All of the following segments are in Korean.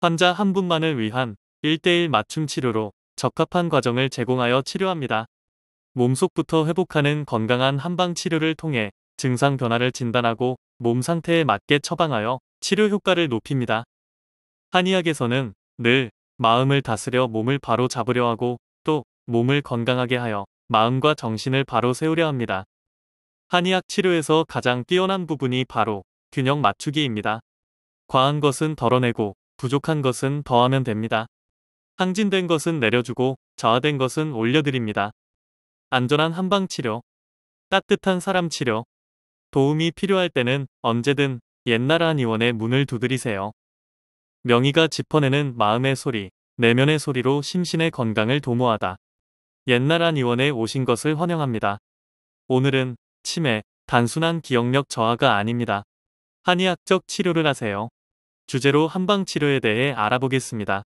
환자 한 분만을 위한 1대1 맞춤 치료로 적합한 과정을 제공하여 치료합니다. 몸속부터 회복하는 건강한 한방 치료를 통해 증상 변화를 진단하고 몸 상태에 맞게 처방하여 치료 효과를 높입니다. 한의학에서는 늘 마음을 다스려 몸을 바로 잡으려 하고 또 몸을 건강하게 하여 마음과 정신을 바로 세우려 합니다. 한의학 치료에서 가장 뛰어난 부분이 바로 균형 맞추기입니다. 과한 것은 덜어내고 부족한 것은 더하면 됩니다. 항진된 것은 내려주고 저하된 것은 올려드립니다. 안전한 한방치료, 따뜻한 사람치료, 도움이 필요할 때는 언제든 옛날 한의원의 문을 두드리세요. 명의가 짚어내는 마음의 소리, 내면의 소리로 심신의 건강을 도모하다. 옛날 한의원에 오신 것을 환영합니다. 오늘은 치매, 단순한 기억력 저하가 아닙니다. 한의학적 치료를 하세요. 주제로 한방치료에 대해 알아보겠습니다.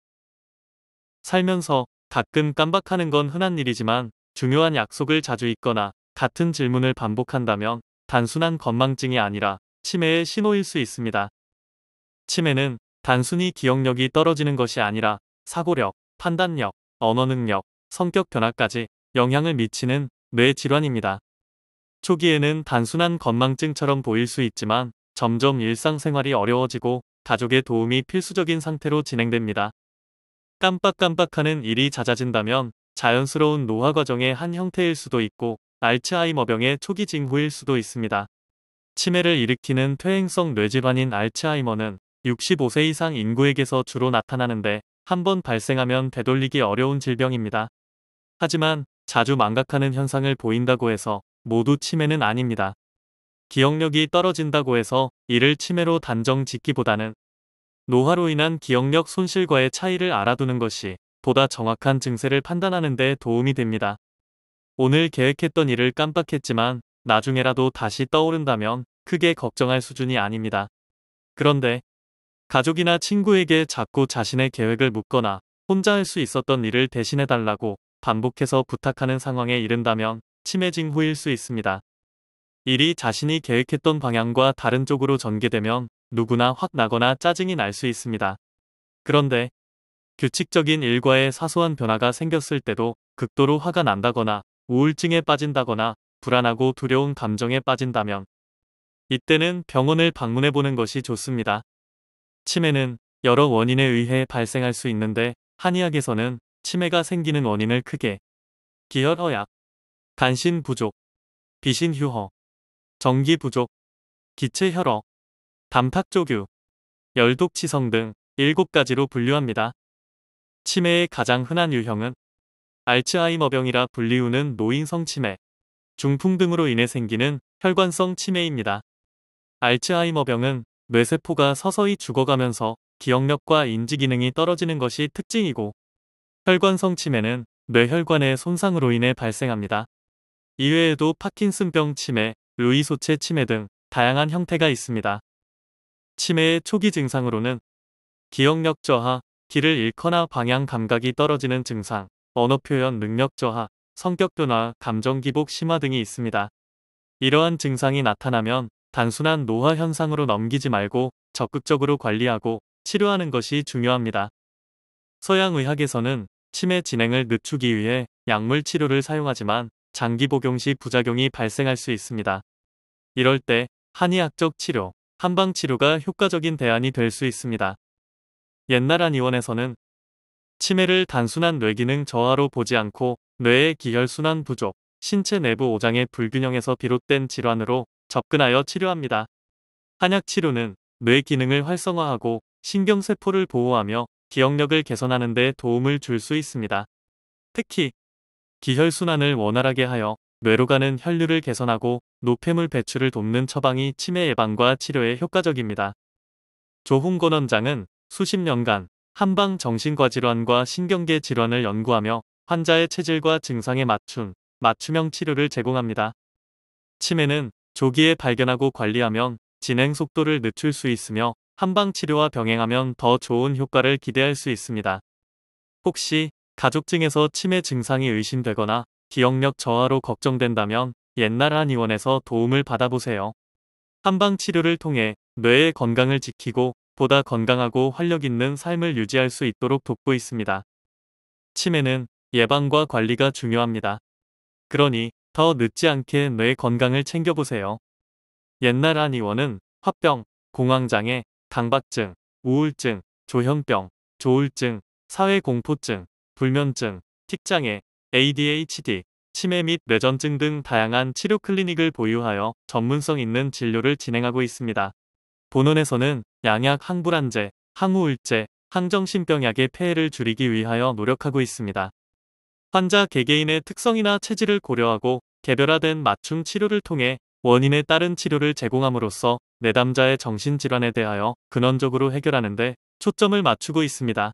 살면서 가끔 깜박하는 건 흔한 일이지만 중요한 약속을 자주 잊거나 같은 질문을 반복한다면 단순한 건망증이 아니라 치매의 신호일 수 있습니다. 치매는 단순히 기억력이 떨어지는 것이 아니라 사고력, 판단력, 언어 능력, 성격 변화까지 영향을 미치는 뇌 질환입니다. 초기에는 단순한 건망증처럼 보일 수 있지만 점점 일상생활이 어려워지고 가족의 도움이 필수적인 상태로 진행됩니다. 깜빡깜빡하는 일이 잦아진다면 자연스러운 노화 과정의 한 형태일 수도 있고 알츠하이머병의 초기 징후일 수도 있습니다. 치매를 일으키는 퇴행성 뇌질환인 알츠하이머는 65세 이상 인구에게서 주로 나타나는데 한번 발생하면 되돌리기 어려운 질병입니다. 하지만 자주 망각하는 현상을 보인다고 해서 모두 치매는 아닙니다. 기억력이 떨어진다고 해서 이를 치매로 단정 짓기보다는 노화로 인한 기억력 손실과의 차이를 알아두는 것이 보다 정확한 증세를 판단하는 데 도움이 됩니다. 오늘 계획했던 일을 깜빡했지만 나중에라도 다시 떠오른다면 크게 걱정할 수준이 아닙니다. 그런데 가족이나 친구에게 자꾸 자신의 계획을 묻거나 혼자 할 수 있었던 일을 대신해달라고 반복해서 부탁하는 상황에 이른다면 치매 징후일 수 있습니다. 일이 자신이 계획했던 방향과 다른 쪽으로 전개되면 누구나 확 나거나 짜증이 날 수 있습니다. 그런데 규칙적인 일과에 사소한 변화가 생겼을 때도 극도로 화가 난다거나 우울증에 빠진다거나 불안하고 두려운 감정에 빠진다면 이때는 병원을 방문해보는 것이 좋습니다. 치매는 여러 원인에 의해 발생할 수 있는데 한의학에서는 치매가 생기는 원인을 크게 기혈허약, 간신 부족, 비신휴허, 전기 부족, 기체혈허, 담탁조규, 열독치성 등 7가지로 분류합니다. 치매의 가장 흔한 유형은 알츠하이머병이라 불리우는 노인성 치매, 중풍 등으로 인해 생기는 혈관성 치매입니다. 알츠하이머병은 뇌세포가 서서히 죽어가면서 기억력과 인지기능이 떨어지는 것이 특징이고 혈관성 치매는 뇌혈관의 손상으로 인해 발생합니다. 이외에도 파킨슨병 치매, 루이소체 치매 등 다양한 형태가 있습니다. 치매의 초기 증상으로는 기억력 저하, 길을 잃거나 방향 감각이 떨어지는 증상, 언어 표현 능력 저하, 성격 변화, 감정 기복 심화 등이 있습니다. 이러한 증상이 나타나면 단순한 노화 현상으로 넘기지 말고 적극적으로 관리하고 치료하는 것이 중요합니다. 서양의학에서는 치매 진행을 늦추기 위해 약물 치료를 사용하지만 장기 복용 시 부작용이 발생할 수 있습니다. 이럴 때 한의학적 치료, 한방치료가 효과적인 대안이 될 수 있습니다. 옛날 한의원에서는 치매를 단순한 뇌기능 저하로 보지 않고 뇌의 기혈순환 부족, 신체 내부 오장의 불균형에서 비롯된 질환으로 접근하여 치료합니다. 한약치료는 뇌 기능을 활성화하고 신경세포를 보호하며 기억력을 개선하는 데 도움을 줄 수 있습니다. 특히 기혈순환을 원활하게 하여 뇌로 가는 혈류를 개선하고 노폐물 배출을 돕는 처방이 치매 예방과 치료에 효과적입니다. 조홍건 원장은 수십 년간 한방 정신과질환과 신경계 질환을 연구하며 환자의 체질과 증상에 맞춘 맞춤형 치료를 제공합니다. 치매는 조기에 발견하고 관리하면 진행 속도를 늦출 수 있으며 한방치료와 병행하면 더 좋은 효과를 기대할 수 있습니다. 혹시 가족 중에서 치매 증상이 의심되거나 기억력 저하로 걱정된다면 옛날 한의원에서 도움을 받아보세요. 한방치료를 통해 뇌의 건강을 지키고 보다 건강하고 활력 있는 삶을 유지할 수 있도록 돕고 있습니다. 치매는 예방과 관리가 중요합니다. 그러니 더 늦지 않게 뇌 건강을 챙겨보세요. 옛날 한의원은 화병, 공황장애, 강박증, 우울증, 조현병, 조울증, 사회공포증, 불면증, 틱장애, ADHD, 치매 및 뇌전증 등 다양한 치료 클리닉을 보유하여 전문성 있는 진료를 진행하고 있습니다. 본원에서는 양약 항불안제, 항우울제, 항정신병약의 폐해를 줄이기 위하여 노력하고 있습니다. 환자 개개인의 특성이나 체질을 고려하고 개별화된 맞춤 치료를 통해 원인에 따른 치료를 제공함으로써 내담자의 정신질환에 대하여 근원적으로 해결하는 데 초점을 맞추고 있습니다.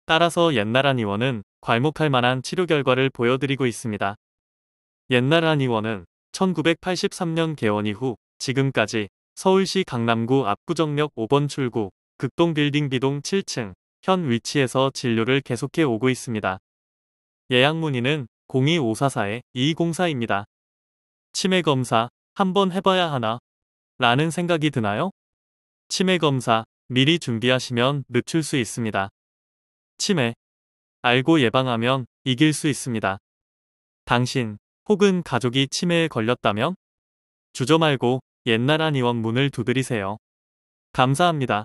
따라서 옛날 한의원은 괄목할 만한 치료 결과를 보여드리고 있습니다. 옛날 한의원은 1983년 개원 이후 지금까지 서울시 강남구 압구정역 5번 출구 극동빌딩 B동 7층 현 위치에서 진료를 계속해 오고 있습니다. 예약 문의는 02544-2204입니다. 치매 검사 한번 해봐야 하나? 라는 생각이 드나요? 치매 검사 미리 준비하시면 늦출 수 있습니다. 치매 알고 예방하면 이길 수 있습니다. 당신 혹은 가족이 치매에 걸렸다면 주저 말고 옛날 한의원 문을 두드리세요. 감사합니다.